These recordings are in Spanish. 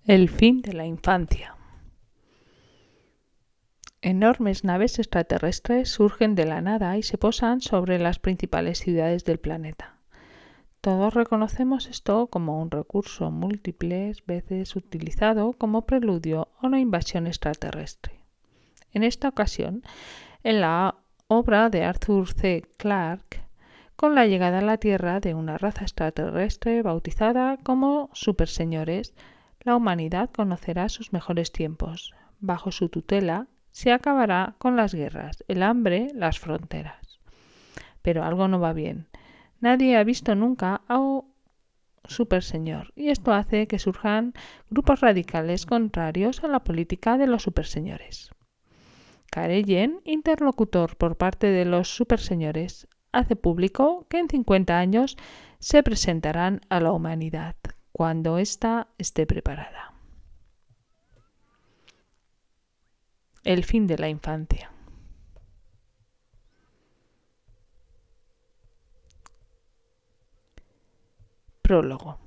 El fin de la infancia. Enormes naves extraterrestres surgen de la nada y se posan sobre las principales ciudades del planeta. Todos reconocemos esto como un recurso múltiples veces utilizado como preludio a una invasión extraterrestre. En esta ocasión, en la obra de Arthur C. Clarke, con la llegada a la Tierra de una raza extraterrestre bautizada como superseñores, la humanidad conocerá sus mejores tiempos. Bajo su tutela se acabará con las guerras, el hambre, las fronteras. Pero algo no va bien. Nadie ha visto nunca a un superseñor y esto hace que surjan grupos radicales contrarios a la política de los superseñores. Karelyen, interlocutor por parte de los superseñores, hace público que en 50 años se presentarán a la humanidad cuando ésta esté preparada. El fin de la infancia. Prólogo.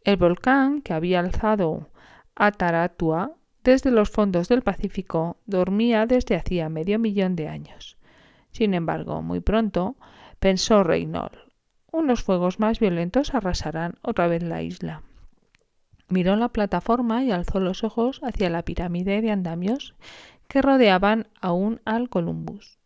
El volcán que había alzado Ataratua desde los fondos del Pacífico dormía desde hacía 500.000 de años. Sin embargo, muy pronto, pensó Reynolds, unos fuegos más violentos arrasarán otra vez la isla. Miró la plataforma y alzó los ojos hacia la pirámide de andamios que rodeaban aún al Columbus.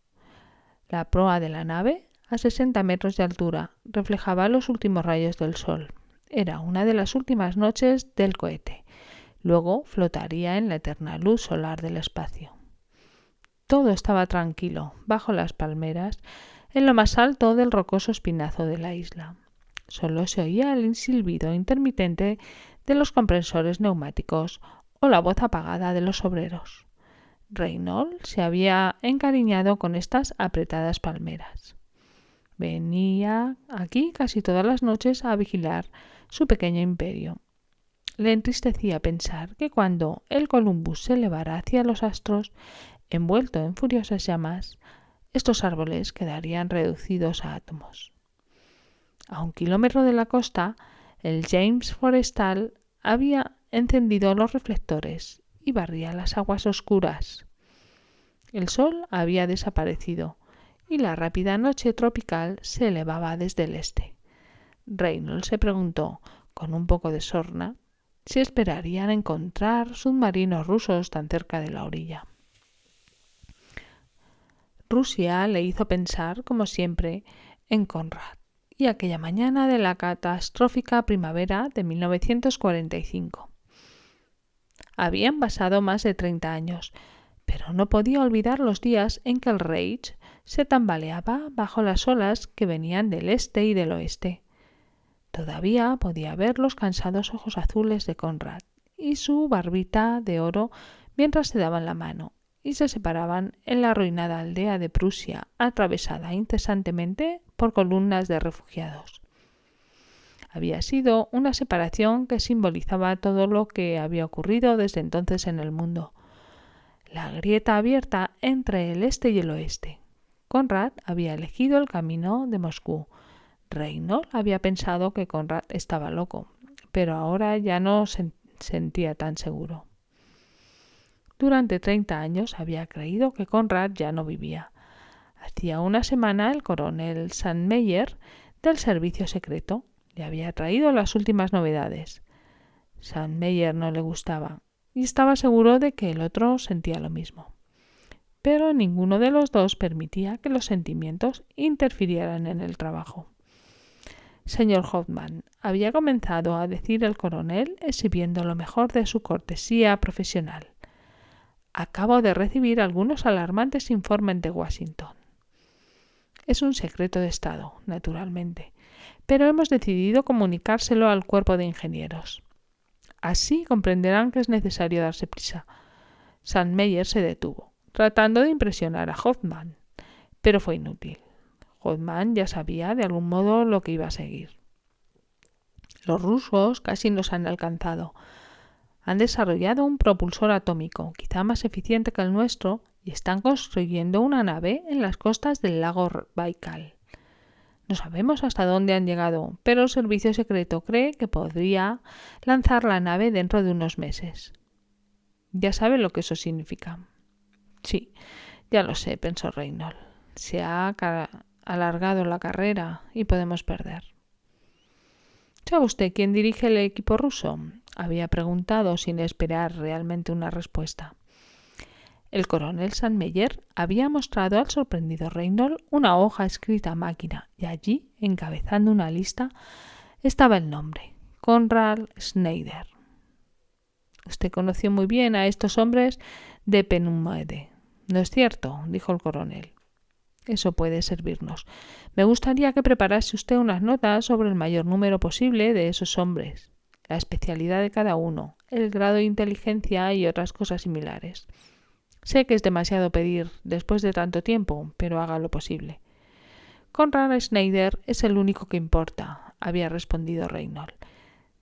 La proa de la nave, a 60 metros de altura, reflejaba los últimos rayos del sol. Era una de las últimas noches del cohete. Luego flotaría en la eterna luz solar del espacio. Todo estaba tranquilo, bajo las palmeras, en lo más alto del rocoso espinazo de la isla. Solo se oía el silbido intermitente de los compresores neumáticos o la voz apagada de los obreros. Reynolds se había encariñado con estas apretadas palmeras. Venía aquí casi todas las noches a vigilar su pequeño imperio. Le entristecía pensar que cuando el Columbus se elevara hacia los astros, envuelto en furiosas llamas, estos árboles quedarían reducidos a átomos. A 1 kilómetro de la costa, el James Forestal había encendido los reflectores y barría las aguas oscuras. El sol había desaparecido y la rápida noche tropical se elevaba desde el este. Reynolds se preguntó, con un poco de sorna, si esperarían encontrar submarinos rusos tan cerca de la orilla. Rusia le hizo pensar, como siempre, en Conrad y aquella mañana de la catastrófica primavera de 1945. Habían pasado más de 30 años, pero no podía olvidar los días en que el Reich se tambaleaba bajo las olas que venían del este y del oeste. Todavía podía ver los cansados ojos azules de Conrad y su barbita de oro mientras se daban la mano y se separaban en la arruinada aldea de Prusia, atravesada incesantemente por columnas de refugiados. Había sido una separación que simbolizaba todo lo que había ocurrido desde entonces en el mundo. La grieta abierta entre el este y el oeste. Conrad había elegido el camino de Moscú. Reynolds había pensado que Conrad estaba loco, pero ahora ya no se sentía tan seguro. Durante 30 años había creído que Conrad ya no vivía. Hacía una semana el coronel Sandmeyer del servicio secreto le había traído las últimas novedades. Sandmeyer no le gustaba y estaba seguro de que el otro sentía lo mismo. Pero ninguno de los dos permitía que los sentimientos interfirieran en el trabajo. Señor Hoffman, había comenzado a decir el coronel exhibiendo lo mejor de su cortesía profesional. Acabo de recibir algunos alarmantes informes de Washington. Es un secreto de Estado, naturalmente, pero hemos decidido comunicárselo al cuerpo de ingenieros. Así comprenderán que es necesario darse prisa. Sandmeyer se detuvo, tratando de impresionar a Hoffman, pero fue inútil. Hoffman ya sabía de algún modo lo que iba a seguir. Los rusos casi nos han alcanzado. Han desarrollado un propulsor atómico, quizá más eficiente que el nuestro, y están construyendo una nave en las costas del lago Baikal. No sabemos hasta dónde han llegado, pero el servicio secreto cree que podría lanzar la nave dentro de unos meses. Ya sabe lo que eso significa. Sí, ya lo sé, pensó Reynolds. Se ha alargado la carrera y podemos perder. ¿Sabe usted quién dirige el equipo ruso? Había preguntado sin esperar realmente una respuesta. El coronel Sandmeyer había mostrado al sorprendido Reynolds una hoja escrita a máquina y allí, encabezando una lista, estaba el nombre: Konrad Schneider. Usted conoció muy bien a estos hombres de Penumede, ¿no es cierto?, dijo el coronel. Eso puede servirnos. Me gustaría que preparase usted unas notas sobre el mayor número posible de esos hombres, la especialidad de cada uno, el grado de inteligencia y otras cosas similares. Sé que es demasiado pedir después de tanto tiempo, pero haga lo posible. Konrad Schneider es el único que importa, había respondido Reynolds.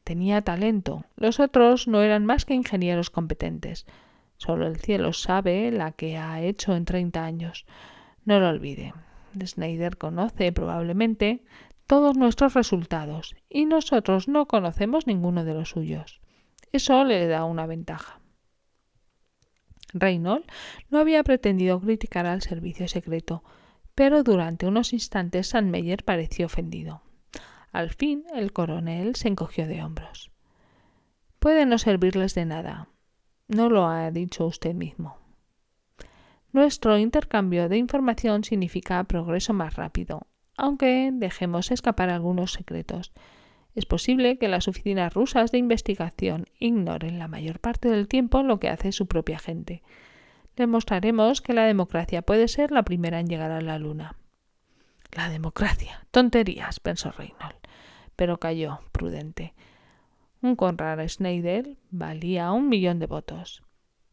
Tenía talento. Los otros no eran más que ingenieros competentes. Solo el cielo sabe la que ha hecho en 30 años. No lo olvide. Schneider conoce probablemente todos nuestros resultados y nosotros no conocemos ninguno de los suyos. Eso le da una ventaja. Reynolds no había pretendido criticar al servicio secreto, pero durante unos instantes Sandmeyer pareció ofendido. Al fin el coronel se encogió de hombros. Puede no servirles de nada. No lo ha dicho usted mismo. Nuestro intercambio de información significa progreso más rápido, aunque dejemos escapar algunos secretos. Es posible que las oficinas rusas de investigación ignoren la mayor parte del tiempo lo que hace su propia gente. Demostraremos que la democracia puede ser la primera en llegar a la luna. La democracia. Tonterías, pensó Reynolds, pero calló, prudente. Un Konrad Schneider valía 1 millón de votos.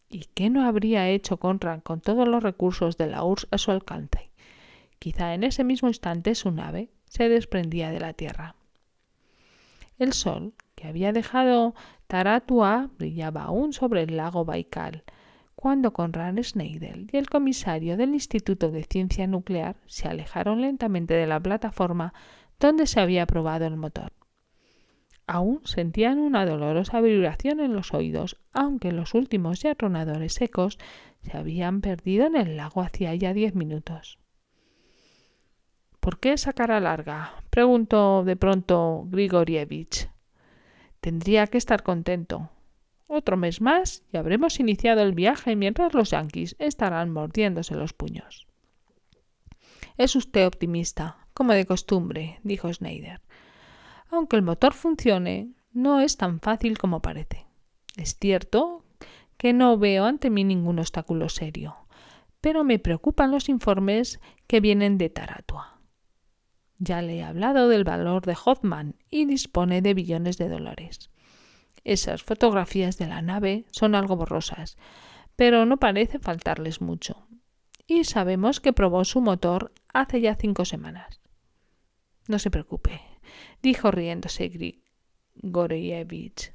¿Y qué no habría hecho Konrad con todos los recursos de la URSS a su alcance? Quizá en ese mismo instante su nave se desprendía de la Tierra. El sol, que había dejado Taratua, brillaba aún sobre el lago Baikal, cuando Konrad Schneider y el comisario del Instituto de Ciencia Nuclear se alejaron lentamente de la plataforma donde se había probado el motor. Aún sentían una dolorosa vibración en los oídos, aunque los últimos y atronadores ecos se habían perdido en el lago hacía ya 10 minutos. ¿Por qué esa cara larga?, preguntó de pronto Grigorievich. Tendría que estar contento. Otro mes más y habremos iniciado el viaje mientras los yanquis estarán mordiéndose los puños. Es usted optimista, como de costumbre, dijo Schneider. Aunque el motor funcione, no es tan fácil como parece. Es cierto que no veo ante mí ningún obstáculo serio, pero me preocupan los informes que vienen de Taratua. Ya le he hablado del valor de Hoffman y dispone de billones de dólares. Esas fotografías de la nave son algo borrosas, pero no parece faltarles mucho. Y sabemos que probó su motor hace ya 5 semanas. No se preocupe, dijo riéndose Grigorievich.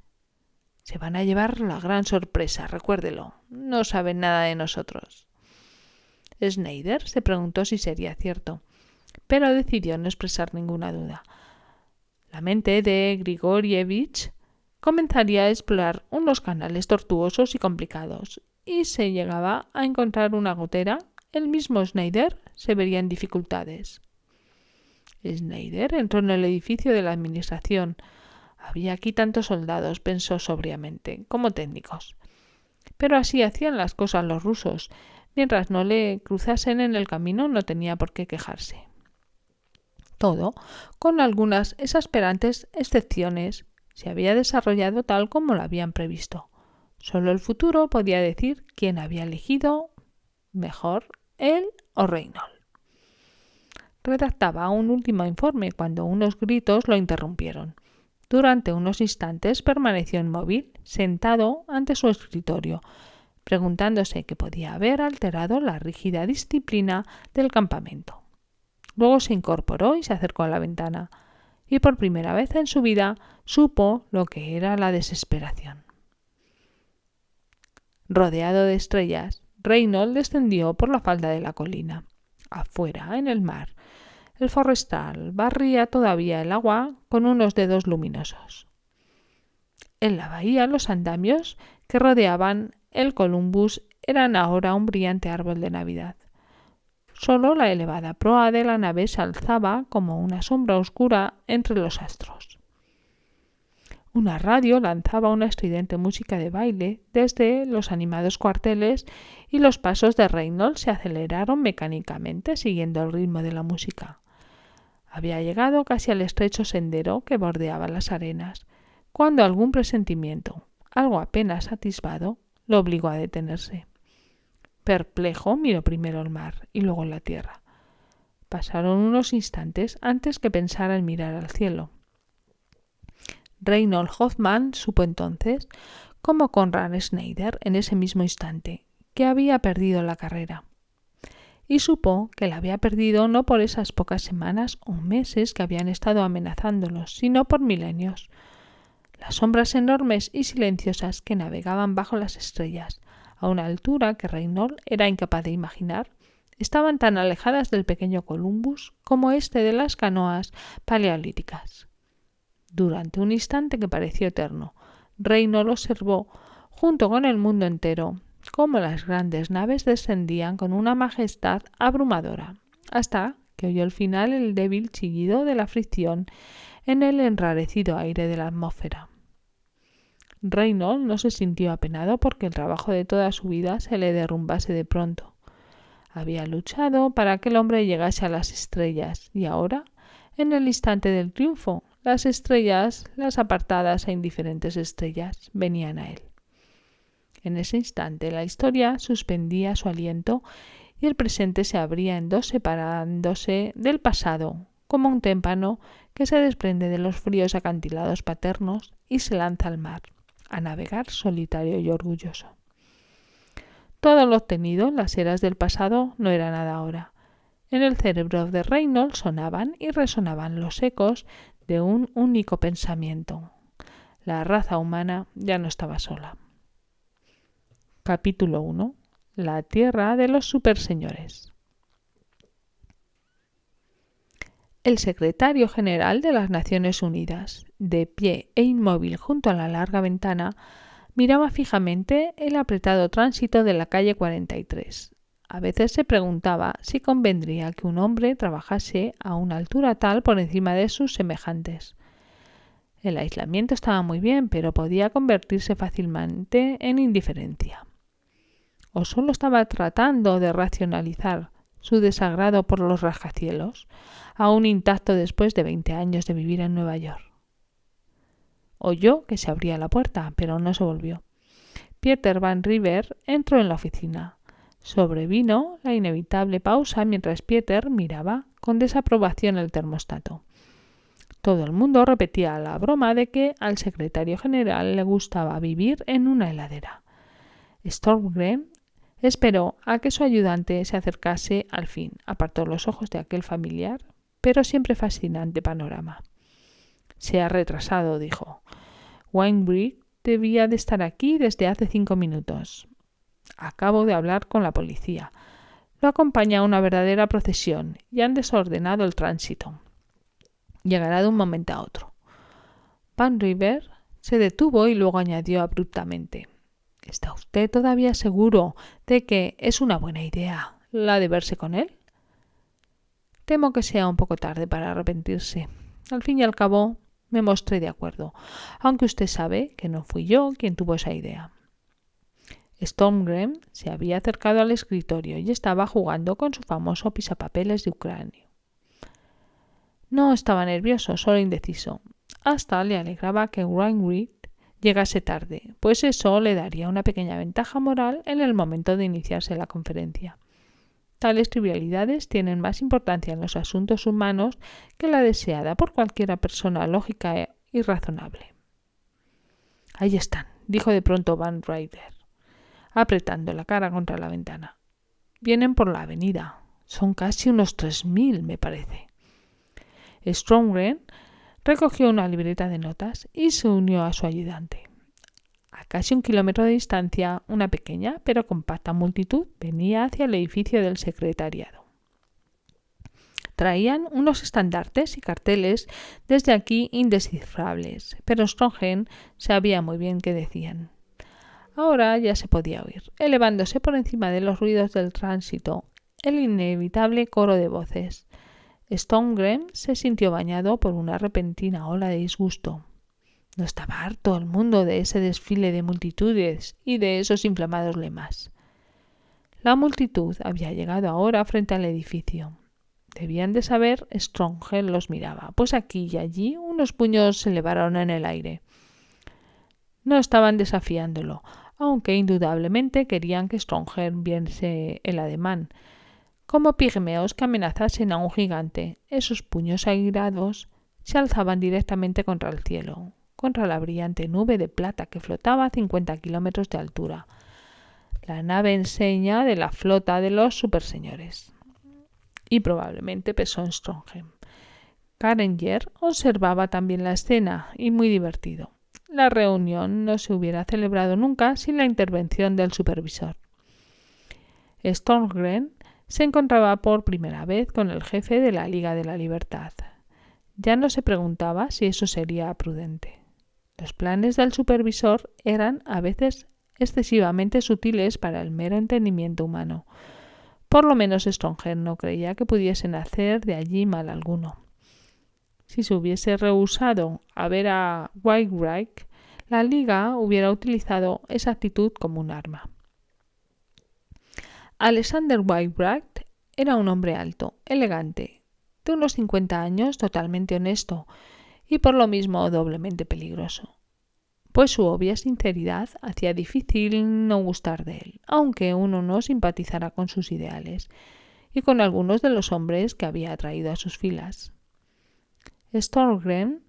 Se van a llevar la gran sorpresa, recuérdelo. No saben nada de nosotros. Schneider se preguntó si sería cierto, pero decidió no expresar ninguna duda. La mente de Grigorievich comenzaría a explorar unos canales tortuosos y complicados, y se llegaba a encontrar una gotera, el mismo Schneider se vería en dificultades. Schneider entró en el edificio de la administración. Había aquí tantos soldados, pensó sobriamente, como técnicos. Pero así hacían las cosas los rusos. Mientras no le cruzasen en el camino, no tenía por qué quejarse. Todo, con algunas exasperantes excepciones, se había desarrollado tal como lo habían previsto. Solo el futuro podía decir quién había elegido mejor, él o Reynolds. Redactaba un último informe cuando unos gritos lo interrumpieron. Durante unos instantes permaneció inmóvil, sentado ante su escritorio, preguntándose qué podía haber alterado la rígida disciplina del campamento. Luego se incorporó y se acercó a la ventana, y por primera vez en su vida supo lo que era la desesperación. Rodeado de estrellas, Reynolds descendió por la falda de la colina. Afuera, en el mar, El forestal barría todavía el agua con unos dedos luminosos. En la bahía los andamios que rodeaban el Columbus eran ahora un brillante árbol de Navidad. Solo la elevada proa de la nave se alzaba como una sombra oscura entre los astros. Una radio lanzaba una estridente música de baile desde los animados cuarteles y los pasos de Reynolds se aceleraron mecánicamente siguiendo el ritmo de la música. Había llegado casi al estrecho sendero que bordeaba las arenas, cuando algún presentimiento, algo apenas atisbado, lo obligó a detenerse. Perplejo, miró primero el mar y luego la tierra. Pasaron unos instantes antes que pensara en mirar al cielo. Reinhold Hoffmann supo entonces, como Konrad Schneider en ese mismo instante, que había perdido la carrera. Y supo que la había perdido no por esas pocas semanas o meses que habían estado amenazándolos, sino por milenios. Las sombras enormes y silenciosas que navegaban bajo las estrellas, a una altura que Reinhold era incapaz de imaginar, estaban tan alejadas del pequeño Columbus como este de las canoas paleolíticas. Durante un instante que pareció eterno, Reinhold observó, junto con el mundo entero, cómo las grandes naves descendían con una majestad abrumadora, hasta que oyó al final el débil chillido de la fricción en el enrarecido aire de la atmósfera. Reinhold no se sintió apenado porque el trabajo de toda su vida se le derrumbase de pronto. Había luchado para que el hombre llegase a las estrellas y ahora, en el instante del triunfo, las estrellas, las apartadas e indiferentes estrellas, venían a él. En ese instante la historia suspendía su aliento y el presente se abría en dos separándose del pasado, como un témpano que se desprende de los fríos acantilados paternos y se lanza al mar, a navegar solitario y orgulloso. Todo lo obtenido en las eras del pasado no era nada ahora. En el cerebro de Reinhold sonaban y resonaban los ecos de un único pensamiento. La raza humana ya no estaba sola. Capítulo 1. La tierra de los superseñores. El secretario general de las Naciones Unidas, de pie e inmóvil junto a la larga ventana, miraba fijamente el apretado tránsito de la calle 43. A veces se preguntaba si convendría que un hombre trabajase a una altura tal por encima de sus semejantes. El aislamiento estaba muy bien, pero podía convertirse fácilmente en indiferencia. ¿O solo estaba tratando de racionalizar su desagrado por los rascacielos, aún intacto después de 20 años de vivir en Nueva York? Oyó que se abría la puerta, pero no se volvió. Pieter Van River entró en la oficina. Sobrevino la inevitable pausa mientras Pieter miraba con desaprobación el termostato. Todo el mundo repetía la broma de que al secretario general le gustaba vivir en una heladera. Stormgren esperó a que su ayudante se acercase al fin. Apartó los ojos de aquel familiar, pero siempre fascinante panorama. Se ha retrasado, dijo. Wainwright debía de estar aquí desde hace 5 minutos. Acabo de hablar con la policía. Lo acompaña una verdadera procesión y han desordenado el tránsito. Llegará de un momento a otro. Van River se detuvo y luego añadió abruptamente. ¿Está usted todavía seguro de que es una buena idea la de verse con él? Temo que sea un poco tarde para arrepentirse. Al fin y al cabo, me mostré de acuerdo, aunque usted sabe que no fui yo quien tuvo esa idea. Stormgren se había acercado al escritorio y estaba jugando con su famoso pisapapeles de ucranio. No estaba nervioso, solo indeciso. Hasta le alegraba que Wainwright llegase tarde, pues eso le daría una pequeña ventaja moral en el momento de iniciarse la conferencia. Tales trivialidades tienen más importancia en los asuntos humanos que la deseada por cualquiera persona lógica y razonable. Ahí están, dijo de pronto Van River, apretando la cara contra la ventana. Vienen por la avenida. Son casi unos 3000, me parece. Stromgren recogió una libreta de notas y se unió a su ayudante. A casi 1 kilómetro de distancia, una pequeña pero compacta multitud venía hacia el edificio del secretariado. Traían unos estandartes y carteles desde aquí indescifrables, pero Strongheim sabía muy bien qué decían. Ahora ya se podía oír, elevándose por encima de los ruidos del tránsito, el inevitable coro de voces. Strongheim se sintió bañado por una repentina ola de disgusto. No estaba harto el mundo de ese desfile de multitudes y de esos inflamados lemas. La multitud había llegado ahora frente al edificio. Debían de saber, Strongheim los miraba, pues aquí y allí unos puños se elevaron en el aire. No estaban desafiándolo, aunque indudablemente querían que Strongheim viese el ademán, como pigmeos que amenazasen a un gigante. Esos puños airados se alzaban directamente contra el cielo, contra la brillante nube de plata que flotaba a 50 kilómetros de altura, la nave enseña de la flota de los superseñores. Y probablemente pensó en Strongheim. Karenger observaba también la escena, y muy divertido. La reunión no se hubiera celebrado nunca sin la intervención del supervisor. Strongheim se encontraba por primera vez con el jefe de la Liga de la Libertad. Ya no se preguntaba si eso sería prudente. Los planes del supervisor eran a veces excesivamente sutiles para el mero entendimiento humano. Por lo menos Strongheim no creía que pudiesen hacer de allí mal alguno. Si se hubiese rehusado a ver a Wainwright, la Liga hubiera utilizado esa actitud como un arma. Alexander Wainwright era un hombre alto, elegante, de unos 50 años, totalmente honesto y por lo mismo doblemente peligroso, pues su obvia sinceridad hacía difícil no gustar de él, aunque uno no simpatizara con sus ideales y con algunos de los hombres que había atraído a sus filas. Strongheim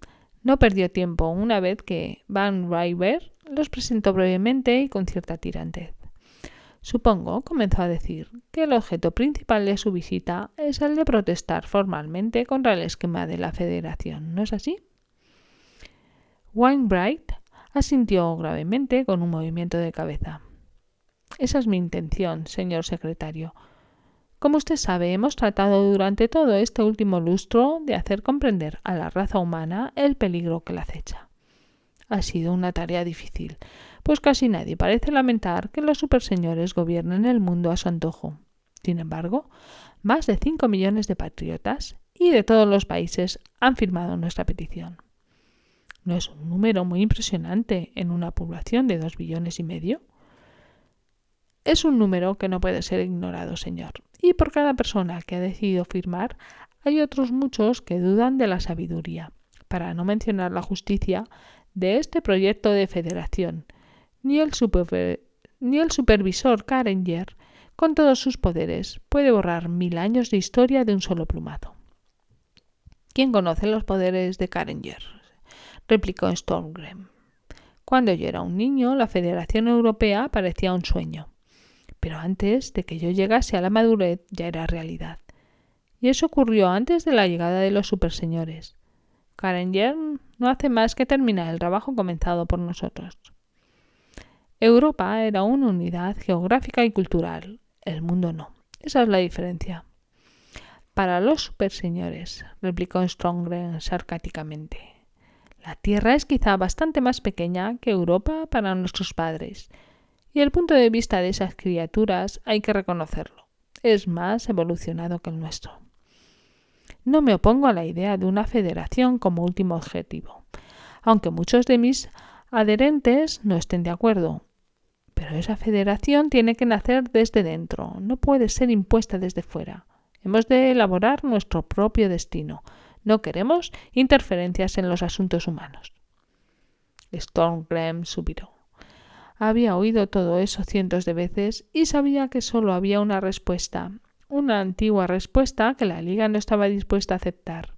no perdió tiempo una vez que Van River los presentó brevemente y con cierta tirantez. Supongo, comenzó a decir, que el objeto principal de su visita es el de protestar formalmente contra el esquema de la Federación, ¿no es así? Wainwright asintió gravemente con un movimiento de cabeza. Esa es mi intención, señor secretario. Como usted sabe, hemos tratado durante todo este último lustro de hacer comprender a la raza humana el peligro que la acecha. Ha sido una tarea difícil, pues casi nadie parece lamentar que los superseñores gobiernen el mundo a su antojo. Sin embargo, más de 5 millones de patriotas y de todos los países han firmado nuestra petición. ¿No es un número muy impresionante en una población de 2,5 billones? Es un número que no puede ser ignorado, señor. Y por cada persona que ha decidido firmar, hay otros muchos que dudan de la sabiduría, para no mencionar la justicia, de este proyecto de federación. Ni el supervisor Karenger, con todos sus poderes, puede borrar 1000 años de historia de un solo plumazo. ¿Quién conoce los poderes de Karenger?, replicó Strongheim. Cuando yo era un niño, la Federación Europea parecía un sueño. Pero antes de que yo llegase a la madurez ya era realidad. Y eso ocurrió antes de la llegada de los superseñores. Karenger no hace más que terminar el trabajo comenzado por nosotros. Europa era una unidad geográfica y cultural. El mundo no. Esa es la diferencia. Para los superseñores, replicó Strongheim sarcásticamente, la Tierra es quizá bastante más pequeña que Europa para nuestros padres, y el punto de vista de esas criaturas, hay que reconocerlo, es más evolucionado que el nuestro. No me opongo a la idea de una federación como último objetivo, aunque muchos de mis adherentes no estén de acuerdo. Pero esa federación tiene que nacer desde dentro, no puede ser impuesta desde fuera. Hemos de elaborar nuestro propio destino. No queremos interferencias en los asuntos humanos. Strongheim suspiró. Había oído todo eso cientos de veces y sabía que solo había una respuesta, una antigua respuesta que la Liga no estaba dispuesta a aceptar.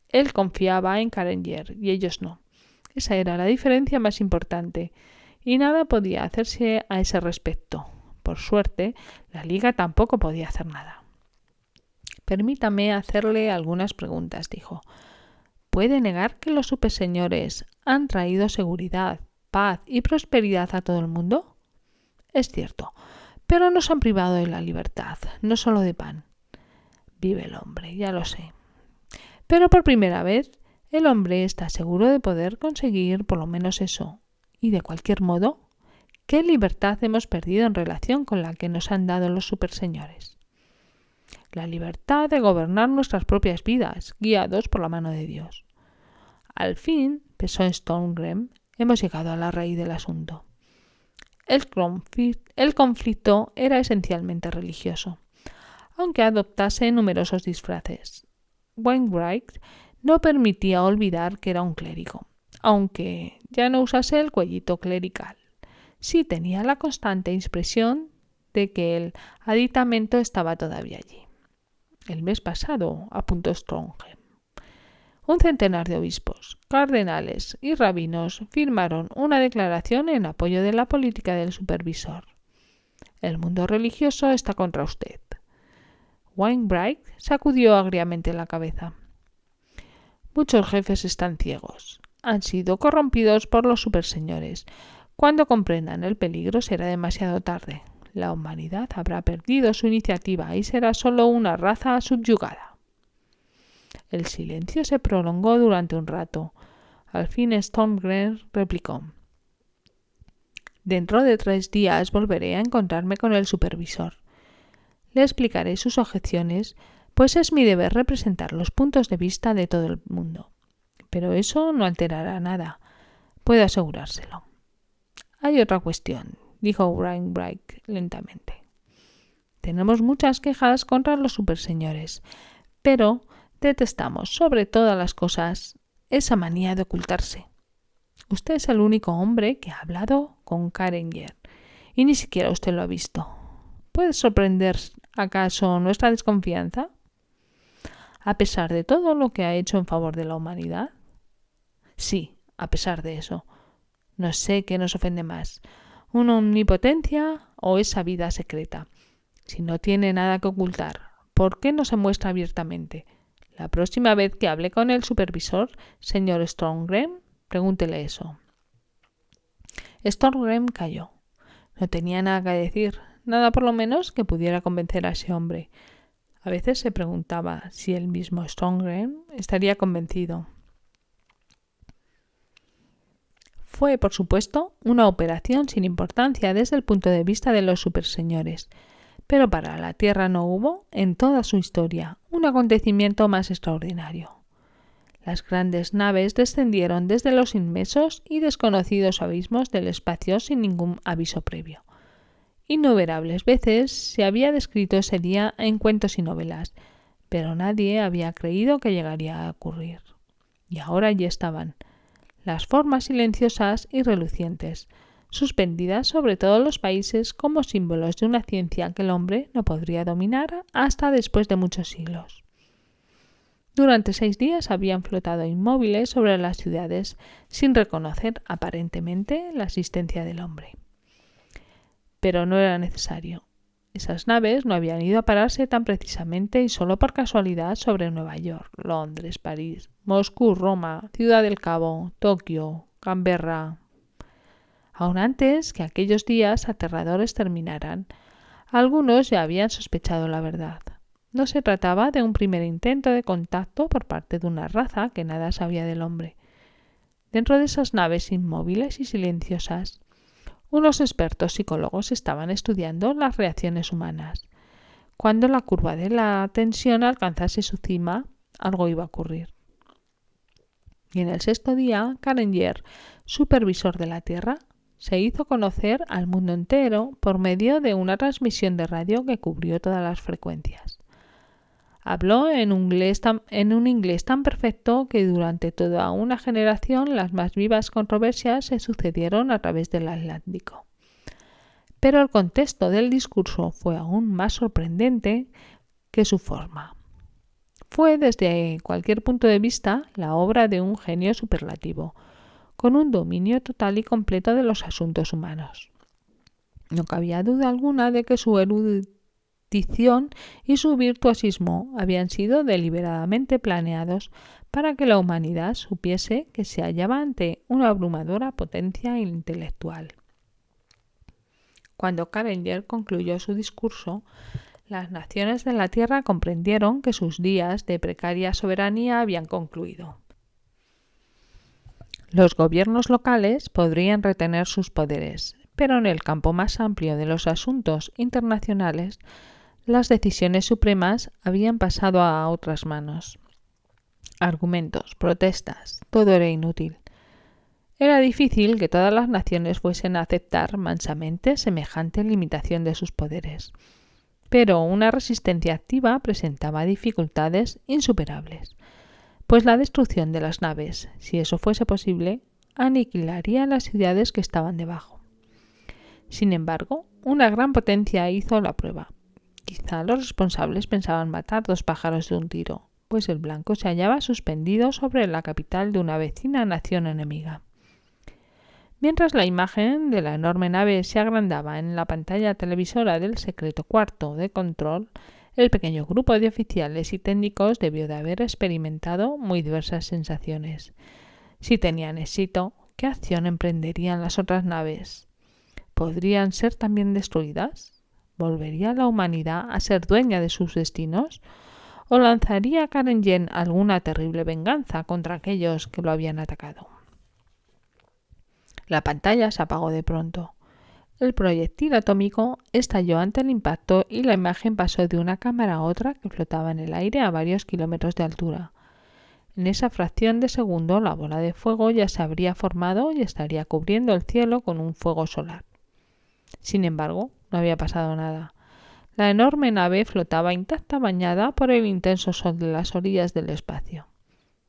Él confiaba en Karenger y ellos no. Esa era la diferencia más importante y nada podía hacerse a ese respecto. Por suerte, la Liga tampoco podía hacer nada. Permítame hacerle algunas preguntas, dijo. ¿Puede negar que los superseñores han traído seguridad, paz y prosperidad a todo el mundo? Es cierto, pero nos han privado de la libertad, no solo de pan. Vive el hombre, ya lo sé. Pero por primera vez, el hombre está seguro de poder conseguir por lo menos eso. Y de cualquier modo, ¿qué libertad hemos perdido en relación con la que nos han dado los superseñores? La libertad de gobernar nuestras propias vidas, guiados por la mano de Dios. Al fin, pensó Stormgren, hemos llegado a la raíz del asunto. El conflicto era esencialmente religioso, aunque adoptase numerosos disfraces. Wainwright no permitía olvidar que era un clérigo, aunque ya no usase el cuellito clerical. Sí tenía la constante impresión de que el aditamento estaba todavía allí. El mes pasado, apuntó Strongheim, un centenar de obispos, cardenales y rabinos firmaron una declaración en apoyo de la política del supervisor. El mundo religioso está contra usted. Wainwright sacudió agriamente la cabeza. Muchos jefes están ciegos. Han sido corrompidos por los superseñores. Cuando comprendan el peligro será demasiado tarde. La humanidad habrá perdido su iniciativa y será solo una raza subyugada. El silencio se prolongó durante un rato. Al fin Stormgren replicó. Dentro de 3 días volveré a encontrarme con el supervisor. Le explicaré sus objeciones, pues es mi deber representar los puntos de vista de todo el mundo. Pero eso no alterará nada. Puedo asegurárselo. Hay otra cuestión, dijo Wainwright lentamente. Tenemos muchas quejas contra los superseñores, pero detestamos sobre todas las cosas esa manía de ocultarse. Usted es el único hombre que ha hablado con Karenger, y ni siquiera usted lo ha visto. ¿Puede sorprender acaso nuestra desconfianza? ¿A pesar de todo lo que ha hecho en favor de la humanidad? Sí, a pesar de eso. No sé qué nos ofende más, una omnipotencia o esa vida secreta. Si no tiene nada que ocultar, ¿por qué no se muestra abiertamente? La próxima vez que hable con el supervisor, señor Stormgren, pregúntele eso. Stormgren calló. No tenía nada que decir, nada por lo menos que pudiera convencer a ese hombre. A veces se preguntaba si el mismo Stormgren estaría convencido. Fue, por supuesto, una operación sin importancia desde el punto de vista de los superseñores, pero para la Tierra no hubo, en toda su historia, un acontecimiento más extraordinario. Las grandes naves descendieron desde los inmensos y desconocidos abismos del espacio sin ningún aviso previo. Innumerables veces se había descrito ese día en cuentos y novelas, pero nadie había creído que llegaría a ocurrir. Y ahora allí estaban, las formas silenciosas y relucientes, suspendidas sobre todos los países como símbolos de una ciencia que el hombre no podría dominar hasta después de muchos siglos. Durante 6 días habían flotado inmóviles sobre las ciudades sin reconocer aparentemente la existencia del hombre. Pero no era necesario. Esas naves no habían ido a pararse tan precisamente y solo por casualidad sobre Nueva York, Londres, París, Moscú, Roma, Ciudad del Cabo, Tokio, Canberra. Aún antes que aquellos días aterradores terminaran, algunos ya habían sospechado la verdad. No se trataba de un primer intento de contacto por parte de una raza que nada sabía del hombre. Dentro de esas naves inmóviles y silenciosas, unos expertos psicólogos estaban estudiando las reacciones humanas. Cuando la curva de la tensión alcanzase su cima, algo iba a ocurrir. Y en el 6.º día, Karenger, supervisor de la Tierra, se hizo conocer al mundo entero por medio de una transmisión de radio que cubrió todas las frecuencias. Habló en un inglés tan perfecto que durante toda una generación las más vivas controversias se sucedieron a través del Atlántico. Pero el contexto del discurso fue aún más sorprendente que su forma. Fue desde cualquier punto de vista la obra de un genio superlativo, con un dominio total y completo de los asuntos humanos. No cabía duda alguna de que su erudición y su virtuosismo habían sido deliberadamente planeados para que la humanidad supiese que se hallaba ante una abrumadora potencia intelectual. Cuando Karenger concluyó su discurso, Las naciones de la Tierra comprendieron que sus días de precaria soberanía habían concluido. Los gobiernos locales podrían retener sus poderes, pero en el campo más amplio de los asuntos internacionales, las decisiones supremas habían pasado a otras manos. Argumentos, protestas, todo era inútil. Era difícil que todas las naciones fuesen a aceptar mansamente semejante limitación de sus poderes, pero una resistencia activa presentaba dificultades insuperables, pues la destrucción de las naves, si eso fuese posible, aniquilaría las ciudades que estaban debajo. Sin embargo, una gran potencia hizo la prueba. Quizá los responsables pensaban matar dos pájaros de un tiro, pues el blanco se hallaba suspendido sobre la capital de una vecina nación enemiga. Mientras la imagen de la enorme nave se agrandaba en la pantalla televisora del secreto cuarto de control, el pequeño grupo de oficiales y técnicos debió de haber experimentado muy diversas sensaciones. Si tenían éxito, ¿qué acción emprenderían las otras naves? ¿Podrían ser también destruidas? ¿Volvería la humanidad a ser dueña de sus destinos? ¿O lanzaría Karen Yen alguna terrible venganza contra aquellos que lo habían atacado? La pantalla se apagó de pronto. El proyectil atómico estalló ante el impacto y la imagen pasó de una cámara a otra que flotaba en el aire a varios kilómetros de altura. En esa fracción de segundo la bola de fuego ya se habría formado y estaría cubriendo el cielo con un fuego solar. Sin embargo, no había pasado nada. La enorme nave flotaba intacta bañada por el intenso sol de las orillas del espacio.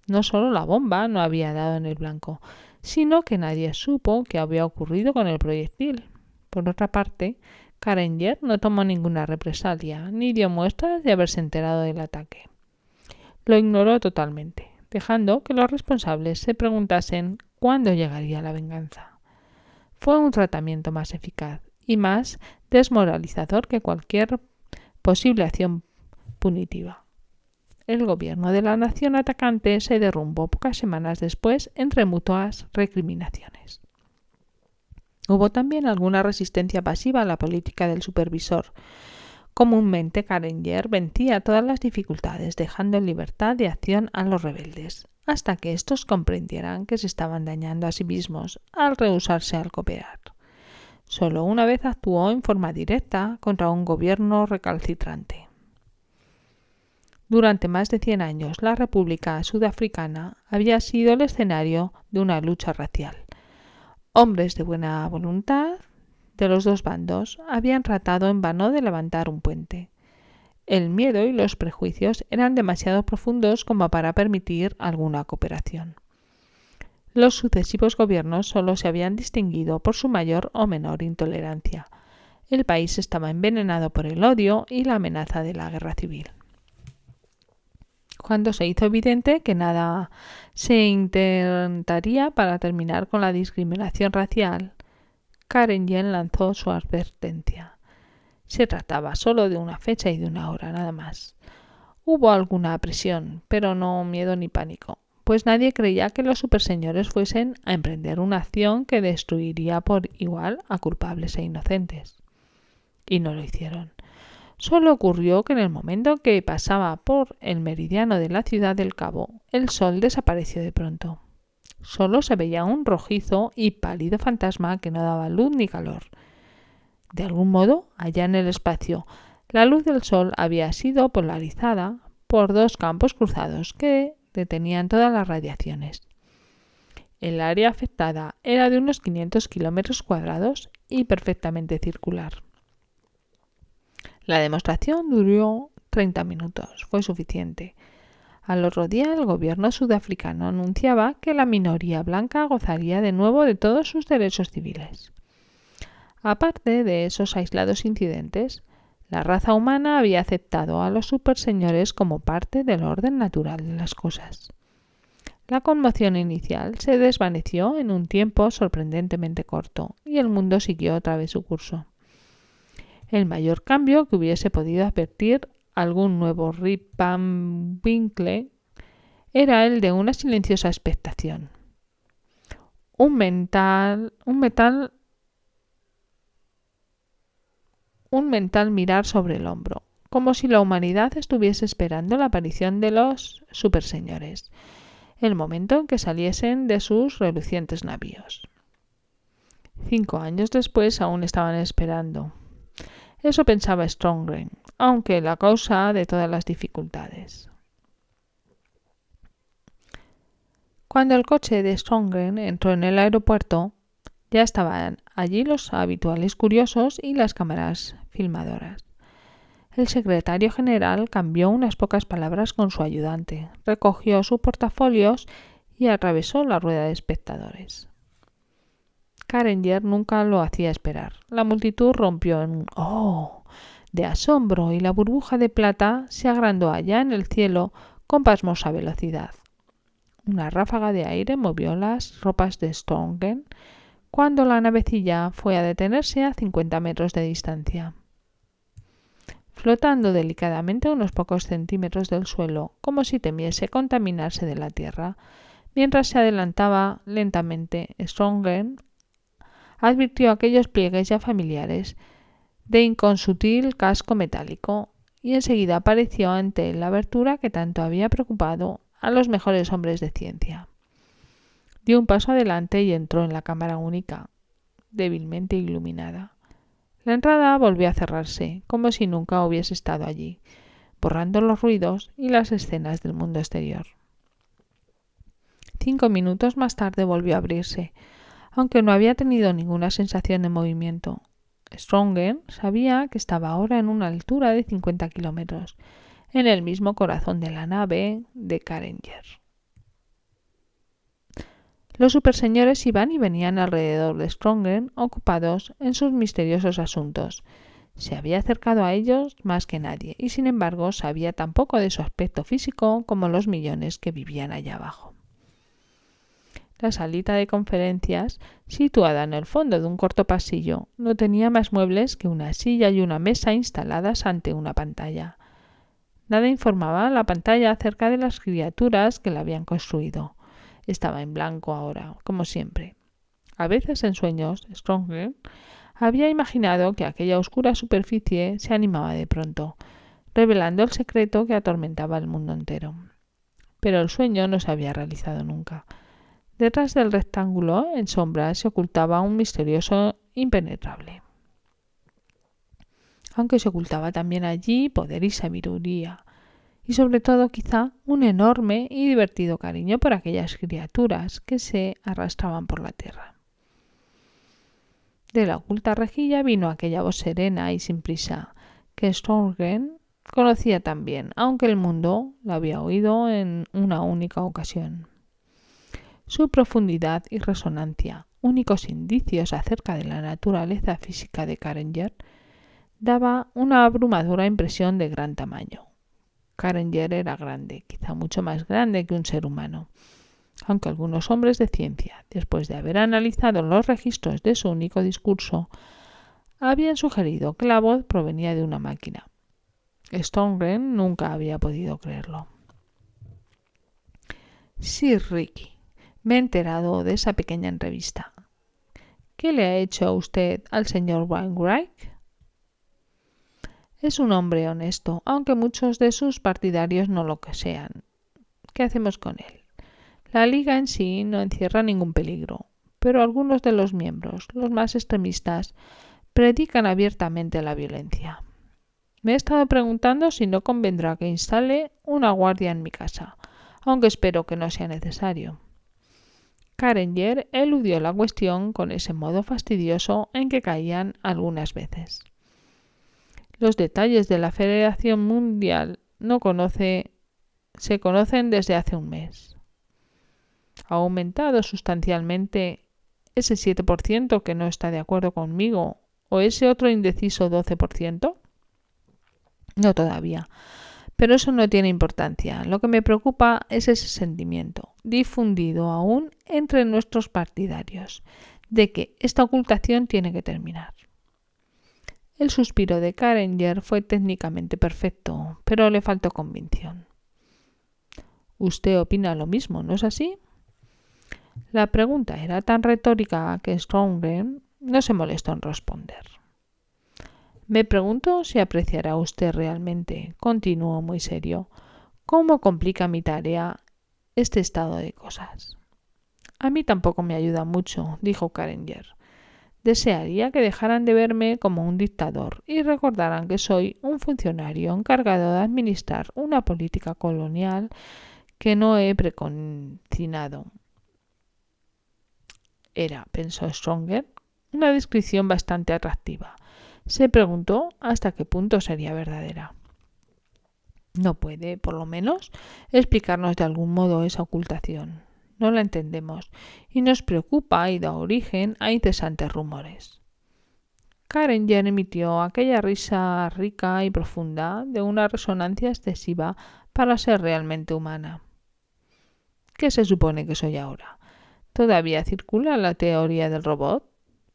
No solo la bomba no había dado en el blanco, sino que nadie supo qué había ocurrido con el proyectil. Por otra parte, Karen Yen no tomó ninguna represalia, ni dio muestras de haberse enterado del ataque. Lo ignoró totalmente, dejando que los responsables se preguntasen cuándo llegaría la venganza. Fue un tratamiento más eficaz y más desmoralizador que cualquier posible acción punitiva. El gobierno de la nación atacante se derrumbó pocas semanas después entre mutuas recriminaciones. Hubo también alguna resistencia pasiva a la política del supervisor. Comúnmente Karen Yen vencía todas las dificultades, dejando en libertad de acción a los rebeldes, hasta que estos comprendieran que se estaban dañando a sí mismos al rehusarse a cooperar. Solo una vez actuó en forma directa contra un gobierno recalcitrante. Durante más de 100 años, la República Sudafricana había sido el escenario de una lucha racial. Hombres de buena voluntad de los dos bandos habían tratado en vano de levantar un puente. El miedo y los prejuicios eran demasiado profundos como para permitir alguna cooperación. Los sucesivos gobiernos solo se habían distinguido por su mayor o menor intolerancia. El país estaba envenenado por el odio y la amenaza de la guerra civil. Cuando se hizo evidente que nada se intentaría para terminar con la discriminación racial, Karen Yen lanzó su advertencia. Se trataba solo de una fecha y de una hora, nada más. Hubo alguna presión, pero no miedo ni pánico, pues nadie creía que los superseñores fuesen a emprender una acción que destruiría por igual a culpables e inocentes. Y no lo hicieron. Solo ocurrió que en el momento que pasaba por el meridiano de la ciudad del Cabo, el sol desapareció de pronto. Solo se veía un rojizo y pálido fantasma que no daba luz ni calor. De algún modo, allá en el espacio, la luz del sol había sido polarizada por dos campos cruzados que detenían todas las radiaciones. El área afectada era de unos 500 kilómetros cuadrados y perfectamente circular. La demostración duró 30 minutos. Fue suficiente. Al otro día, el gobierno sudafricano anunciaba que la minoría blanca gozaría de nuevo de todos sus derechos civiles. Aparte de esos aislados incidentes, la raza humana había aceptado a los superseñores como parte del orden natural de las cosas. La conmoción inicial se desvaneció en un tiempo sorprendentemente corto y el mundo siguió otra vez su curso. El mayor cambio que hubiese podido advertir algún nuevo Rip Van Winkle era el de una silenciosa expectación. Un mental mirar sobre el hombro, como si la humanidad estuviese esperando la aparición de los superseñores, el momento en que saliesen de sus relucientes navíos. 5 años después aún estaban esperando. Eso pensaba Strongren, aunque la causa de todas las dificultades. Cuando el coche de Strongren entró en el aeropuerto, ya estaban allí los habituales curiosos y las cámaras filmadoras. El secretario general cambió unas pocas palabras con su ayudante, recogió sus portafolios y atravesó la rueda de espectadores. Karenger nunca lo hacía esperar. La multitud rompió en un ¡oh! De asombro y la burbuja de plata se agrandó allá en el cielo con pasmosa velocidad. Una ráfaga de aire movió las ropas de Strongren cuando la navecilla fue a detenerse a 50 metros de distancia. Flotando delicadamente a unos pocos centímetros del suelo, como si temiese contaminarse de la tierra, mientras se adelantaba lentamente, Strongren advirtió aquellos pliegues ya familiares de inconsutil casco metálico y enseguida apareció ante la abertura que tanto había preocupado a los mejores hombres de ciencia. Dio un paso adelante y entró en la cámara única, débilmente iluminada. La entrada volvió a cerrarse, como si nunca hubiese estado allí, borrando los ruidos y las escenas del mundo exterior. 5 minutos más tarde volvió a abrirse, aunque no había tenido ninguna sensación de movimiento. Strongren sabía que estaba ahora en una altura de 50 kilómetros, en el mismo corazón de la nave de Karenger. Los superseñores iban y venían alrededor de Strongren, ocupados en sus misteriosos asuntos. Se había acercado a ellos más que nadie, y sin embargo sabía tan poco de su aspecto físico como los millones que vivían allá abajo. La salita de conferencias, situada en el fondo de un corto pasillo, no tenía más muebles que una silla y una mesa instaladas ante una pantalla. Nada informaba la pantalla acerca de las criaturas que la habían construido. Estaba en blanco ahora, como siempre. A veces en sueños, Strongren había imaginado que aquella oscura superficie se animaba de pronto, revelando el secreto que atormentaba el mundo entero. Pero el sueño no se había realizado nunca. Detrás del rectángulo, en sombra, se ocultaba un misterioso impenetrable. Aunque se ocultaba también allí poder y sabiduría, y sobre todo quizá un enorme y divertido cariño por aquellas criaturas que se arrastraban por la tierra. De la oculta rejilla vino aquella voz serena y sin prisa, que Strongren conocía también, aunque el mundo la había oído en una única ocasión. Su profundidad y resonancia, únicos indicios acerca de la naturaleza física de Karenger, daba una abrumadora impresión de gran tamaño. Karenger era grande, quizá mucho más grande que un ser humano, aunque algunos hombres de ciencia, después de haber analizado los registros de su único discurso, habían sugerido que la voz provenía de una máquina. Strongren nunca había podido creerlo. Sir Ricky, me he enterado de esa pequeña entrevista. ¿Qué le ha hecho usted al señor Wainwright? Es un hombre honesto, aunque muchos de sus partidarios no lo que sean. ¿Qué hacemos con él? La Liga en sí no encierra ningún peligro, pero algunos de los miembros, los más extremistas, predican abiertamente la violencia. Me he estado preguntando si no convendrá que instale una guardia en mi casa, aunque espero que no sea necesario. Karenger eludió la cuestión con ese modo fastidioso en que caían algunas veces. Los detalles de la Federación Mundial se conocen desde hace un mes. ¿Ha aumentado sustancialmente ese 7% que no está de acuerdo conmigo o ese otro indeciso 12%? No todavía, pero eso no tiene importancia. Lo que me preocupa es ese sentimiento, difundido aún entre nuestros partidarios, de que esta ocultación tiene que terminar. El suspiro de Karenger fue técnicamente perfecto, pero le faltó convicción. Usted opina lo mismo, ¿no es así? La pregunta era tan retórica que Strongren no se molestó en responder. Me pregunto si apreciará usted realmente, continuó muy serio, cómo complica mi tarea este estado de cosas. A mí tampoco me ayuda mucho, dijo Carenger. Desearía que dejaran de verme como un dictador y recordaran que soy un funcionario encargado de administrar una política colonial que no he preconcinado. Era, pensó Stronger, una descripción bastante atractiva. Se preguntó hasta qué punto sería verdadera. No puede, por lo menos, explicarnos de algún modo esa ocultación. No la entendemos y nos preocupa y da origen a incesantes rumores. Carenger emitió aquella risa rica y profunda de una resonancia excesiva para ser realmente humana. ¿Qué se supone que soy ahora? ¿Todavía circula la teoría del robot?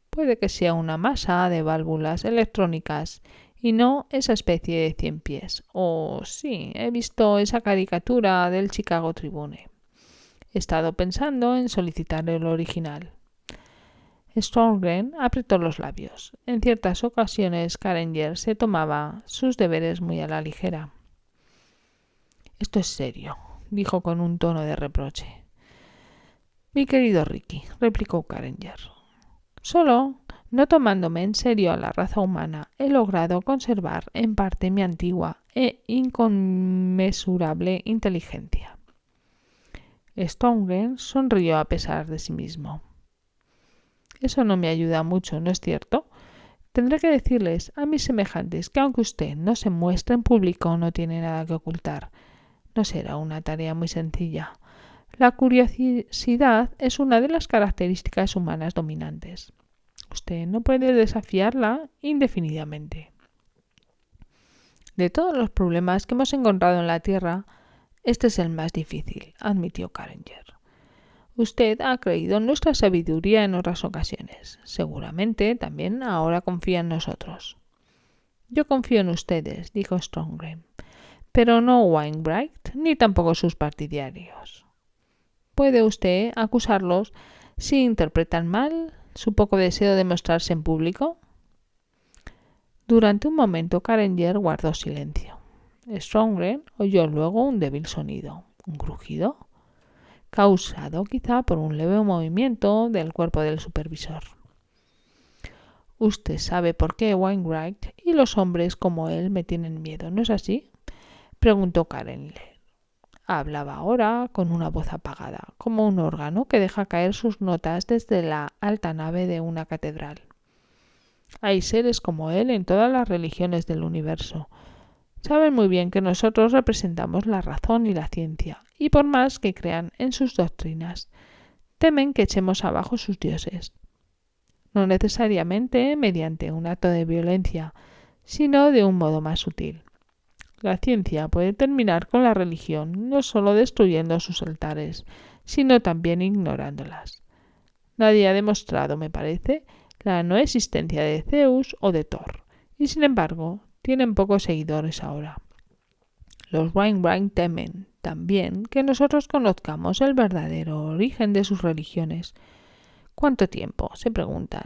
Puede que sea una masa de válvulas electrónicas y no esa especie de 100 pies. Oh, sí, he visto esa caricatura del Chicago Tribune. He estado pensando en solicitar el original. Stormgren apretó los labios. En ciertas ocasiones Carenger se tomaba sus deberes muy a la ligera. Esto es serio, dijo con un tono de reproche. Mi querido Ricky, replicó Carenger. Solo, no tomándome en serio a la raza humana, he logrado conservar en parte mi antigua e inconmensurable inteligencia. Stormgren sonrió a pesar de sí mismo. Eso no me ayuda mucho, ¿no es cierto? Tendré que decirles a mis semejantes que aunque usted no se muestre en público, no tiene nada que ocultar. No será una tarea muy sencilla. La curiosidad es una de las características humanas dominantes. Usted no puede desafiarla indefinidamente. De todos los problemas que hemos encontrado en la Tierra, este es el más difícil, admitió Carenger. Usted ha creído en nuestra sabiduría en otras ocasiones. Seguramente también ahora confía en nosotros. Yo confío en ustedes, dijo Strongren, pero no Wainwright ni tampoco sus partidarios. ¿Puede usted acusarlos si interpretan mal su poco deseo de mostrarse en público? Durante un momento Carenger guardó silencio. Strongren oyó luego un débil sonido, un crujido, causado quizá por un leve movimiento del cuerpo del supervisor. Usted sabe por qué Wainwright y los hombres como él me tienen miedo, ¿no es así? Preguntó Carenger. Hablaba ahora con una voz apagada, como un órgano que deja caer sus notas desde la alta nave de una catedral. Hay seres como él en todas las religiones del universo. Saben muy bien que nosotros representamos la razón y la ciencia, y por más que crean en sus doctrinas, temen que echemos abajo sus dioses. No necesariamente mediante un acto de violencia, sino de un modo más sutil. La ciencia puede terminar con la religión no solo destruyendo sus altares, sino también ignorándolas. Nadie ha demostrado, me parece, la no existencia de Zeus o de Thor, y sin embargo tienen pocos seguidores ahora. Los Wainwright temen también que nosotros conozcamos el verdadero origen de sus religiones. ¿Cuánto tiempo, se preguntan,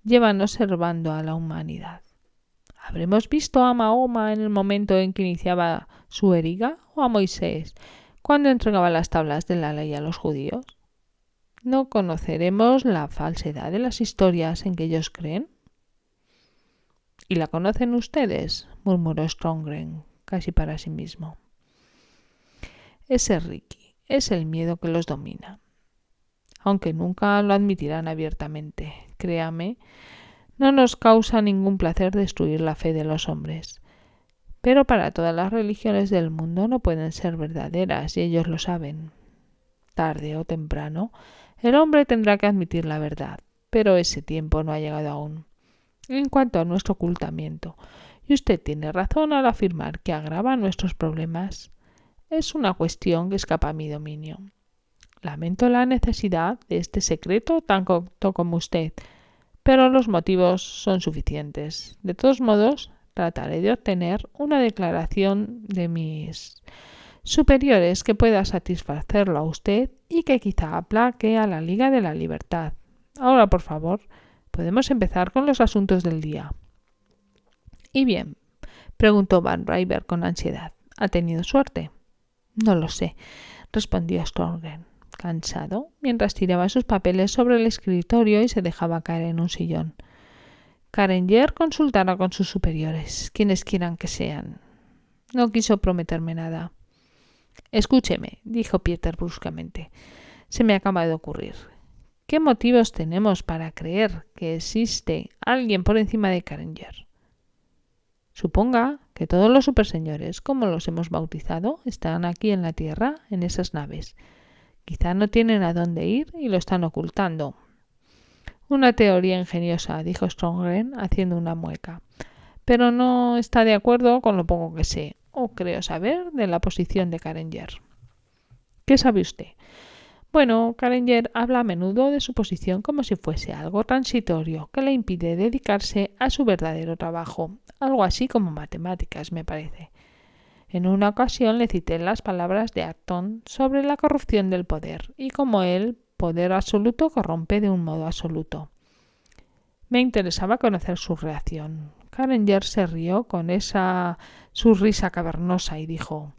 llevan observando a la humanidad? ¿Habremos visto a Mahoma en el momento en que iniciaba su eriga o a Moisés cuando entregaba las tablas de la ley a los judíos? ¿No conoceremos la falsedad de las historias en que ellos creen? ¿Y la conocen ustedes?, murmuró Strongren, casi para sí mismo. Ese Ricky, es el miedo que los domina. Aunque nunca lo admitirán abiertamente, créame, no nos causa ningún placer destruir la fe de los hombres. Pero para todas las religiones del mundo no pueden ser verdaderas y ellos lo saben. Tarde o temprano, el hombre tendrá que admitir la verdad, pero ese tiempo no ha llegado aún. En cuanto a nuestro ocultamiento, y usted tiene razón al afirmar que agrava nuestros problemas, es una cuestión que escapa a mi dominio. Lamento la necesidad de este secreto tanto como usted, pero los motivos son suficientes. De todos modos, trataré de obtener una declaración de mis superiores que pueda satisfacerlo a usted y que quizá aplaque a la Liga de la Libertad. Ahora, por favor, podemos empezar con los asuntos del día. ¿Y bien? Preguntó Van River con ansiedad. ¿Ha tenido suerte? No lo sé, respondió Strongren, cansado, mientras tiraba sus papeles sobre el escritorio y se dejaba caer en un sillón. Carenger consultará con sus superiores, quienes quieran que sean. No quiso prometerme nada. Escúcheme, dijo Pieter bruscamente. Se me acaba de ocurrir. ¿Qué motivos tenemos para creer que existe alguien por encima de Carenger? Suponga que todos los superseñores, como los hemos bautizado, están aquí en la Tierra, en esas naves. Quizá no tienen a dónde ir y lo están ocultando. Una teoría ingeniosa, dijo Strongren, haciendo una mueca. Pero no está de acuerdo con lo poco que sé, o creo saber, de la posición de Carenger. ¿Qué sabe usted? Bueno, Carenger habla a menudo de su posición como si fuese algo transitorio que le impide dedicarse a su verdadero trabajo, algo así como matemáticas, me parece. En una ocasión le cité las palabras de Acton sobre la corrupción del poder y cómo el poder absoluto corrompe de un modo absoluto. Me interesaba conocer su reacción. Carenger se rió con su risa cavernosa y dijo: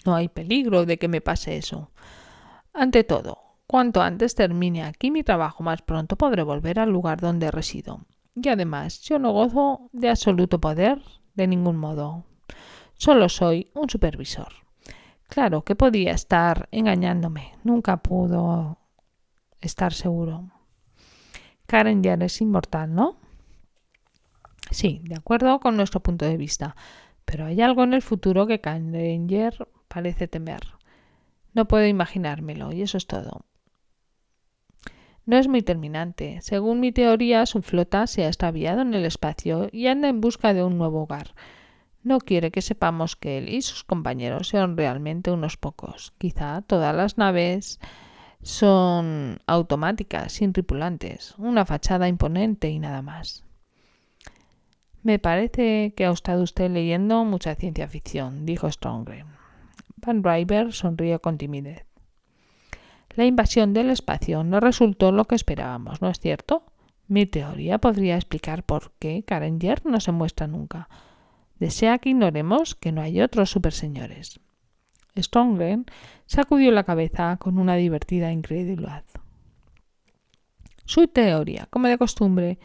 «No hay peligro de que me pase eso. Ante todo, cuanto antes termine aquí mi trabajo, más pronto podré volver al lugar donde resido. Y además, yo no gozo de absoluto poder de ningún modo. Solo soy un supervisor». Claro que podía estar engañándome. Nunca pudo estar seguro. Carenger es inmortal, ¿no? Sí, de acuerdo con nuestro punto de vista. Pero hay algo en el futuro que Carenger parece temer. No puedo imaginármelo, y eso es todo. No es muy terminante. Según mi teoría, su flota se ha extraviado en el espacio y anda en busca de un nuevo hogar. No quiere que sepamos que él y sus compañeros sean realmente unos pocos. Quizá todas las naves son automáticas, sin tripulantes, una fachada imponente y nada más. Me parece que ha estado usted leyendo mucha ciencia ficción, dijo Strongren. Van River sonrió con timidez. La invasión del espacio no resultó lo que esperábamos, ¿no es cierto? Mi teoría podría explicar por qué Carenger no se muestra nunca. Desea que ignoremos que no hay otros superseñores. Strongren sacudió la cabeza con una divertida incredulidad. Su teoría, como de costumbre,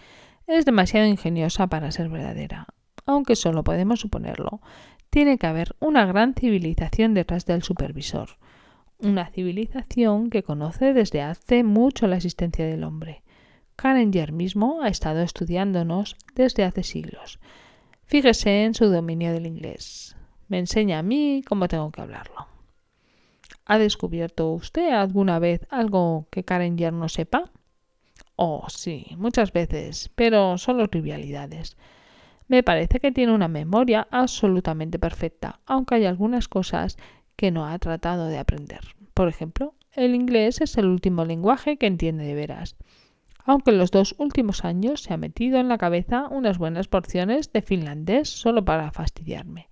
es demasiado ingeniosa para ser verdadera, aunque solo podemos suponerlo. Tiene que haber una gran civilización detrás del supervisor, una civilización que conoce desde hace mucho la existencia del hombre. Carenger mismo ha estado estudiándonos desde hace siglos. Fíjese en su dominio del inglés. Me enseña a mí cómo tengo que hablarlo. ¿Ha descubierto usted alguna vez algo que Carenger no sepa? Oh, sí, muchas veces, pero solo trivialidades. Me parece que tiene una memoria absolutamente perfecta, aunque hay algunas cosas que no ha tratado de aprender. Por ejemplo, el inglés es el último lenguaje que entiende de veras, aunque en los 2 últimos años se ha metido en la cabeza unas buenas porciones de finlandés solo para fastidiarme.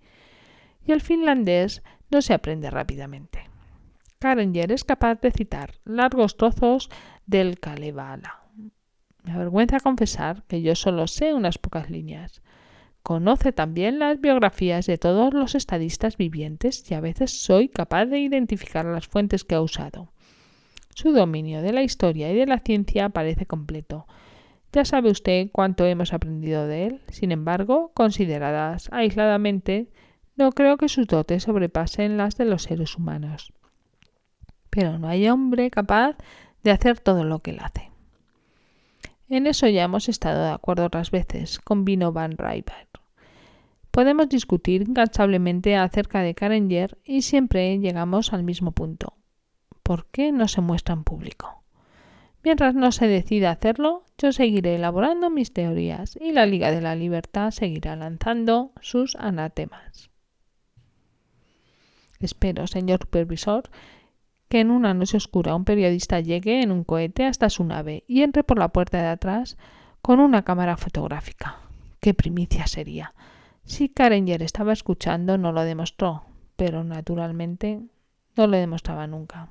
Y el finlandés no se aprende rápidamente. Carenger es capaz de citar largos trozos del Kalevala. Me avergüenza confesar que yo solo sé unas pocas líneas. Conoce también las biografías de todos los estadistas vivientes y a veces soy capaz de identificar las fuentes que ha usado. Su dominio de la historia y de la ciencia parece completo. Ya sabe usted cuánto hemos aprendido de él. Sin embargo, consideradas aisladamente, no creo que sus dotes sobrepasen las de los seres humanos. Pero no hay hombre capaz de hacer todo lo que él hace. En eso ya hemos estado de acuerdo otras veces, convino Van River. Podemos discutir incansablemente acerca de Carenger y siempre llegamos al mismo punto. ¿Por qué no se muestra en público? Mientras no se decida hacerlo, yo seguiré elaborando mis teorías y la Liga de la Libertad seguirá lanzando sus anatemas. Espero, señor supervisor, que en una noche oscura un periodista llegue en un cohete hasta su nave y entre por la puerta de atrás con una cámara fotográfica. ¡Qué primicia sería! Si Carenger estaba escuchando, no lo demostró, pero naturalmente no lo demostraba nunca.